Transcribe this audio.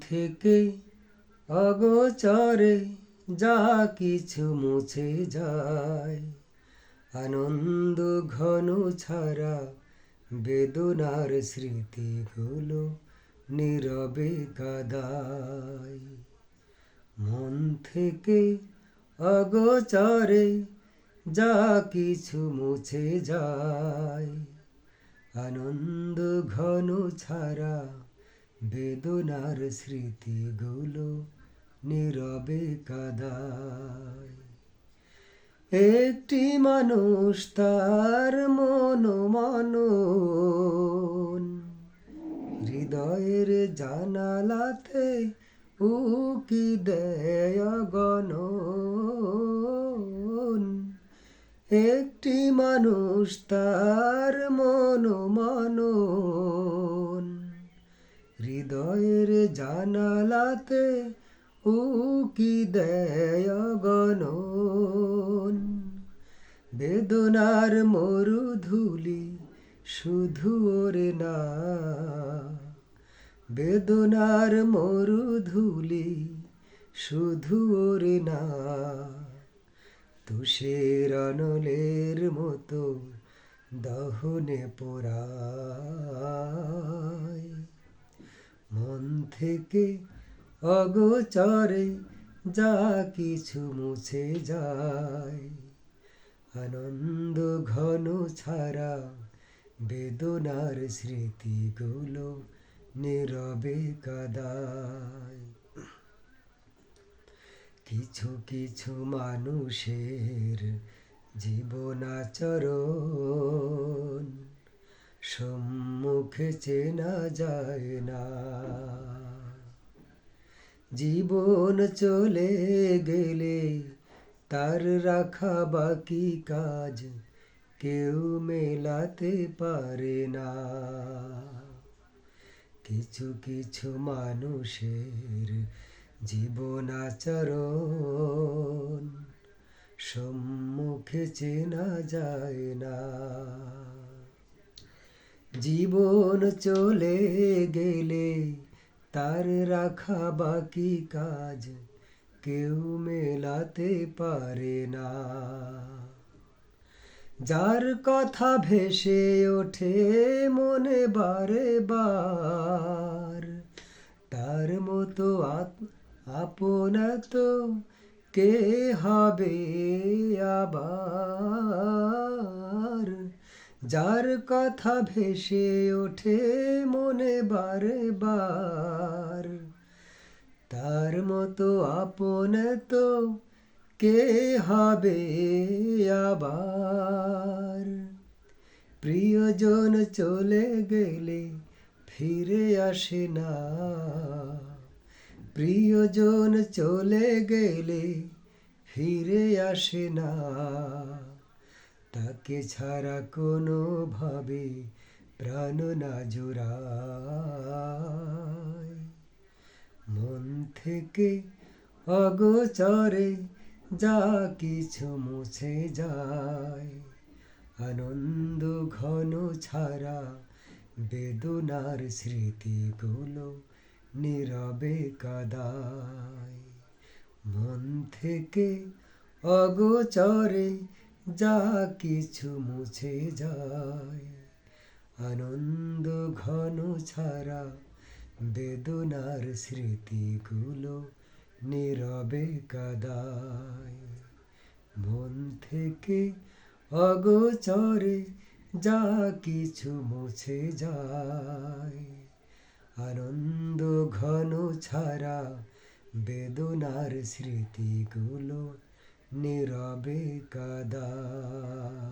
থেকে অগোচরে যা কিছু মুছে যায়, আনন্দ ঘন ছাড়া বেদনার স্মৃতিগুলো নীরবে কাদায়। মন থেকে অগোচরে যা কিছু মুছে যায়, আনন্দ ঘন ছাড়া বেদনার স্মৃতিগুলো নীরবে কাদায়। একটি মানুষ তার মন হৃদয়ের জানালাতে উকি দেয় অগণন। একটি মানুষ তার মন হৃদয়ের জানালাতে উকি দেয় অগণন। বেদনার মরুধূলি শুধু ওরে না, বেদনার মরুধূলি শুধু ওরে না, তুষের অনলের মতো দহনে পোড়ায়। মন থেকে অগোচরে যা কিছু মুছে যায়, আনন্দ ঘন ছাড়া বেদনার স্মৃতিগুলো নীরবে কাদায়। কিছু কিছু মানুষের জীবনাচরণ সম্মুখে চেনা যায় না। জীবন চলে গেলে তার রাখা বাকি কাজ কেউ মেলাতে পারে না। কিছু কিছু মানুষের জীবনাচরণ সম্মুখে চেনা যায় না। জীবন চলে গেলে তার রাখা বাকি কাজ কেউ মেলাতে পারে না। যার কথা ভেসে ওঠে মনে বারে বার, তার মতো আপন তো কে হবে আবার। যার কথা ভেসে ওঠে মনে বারে বার, তার মতো আপন তো কে হবে আবার। প্রিয়জন চলে গেলে ফিরে আসে না, প্রিয়জন চলে গেলে ফিরে আসে না। তাকে ছাড়া কোনোভাবে প্রাণ না জুড়ায়। মন থেকে অগোচরে যা কিছু মুছে যায়, আনন্দ ঘন ছাড়া বেদনার স্মৃতিগুলো নীরবে কাদায়। মন থেকে অগোচরে যা কিছু মুছে যায়, আনন্দ ঘন ছাড়া বেদনার স্মৃতিগুলো নীরবে কাদায়। মন থেকে অগোচরে যা কিছু মুছে যায়, আনন্দ ঘন ছাড়া বেদনার স্মৃতিগুলো নীরবে কাদায়।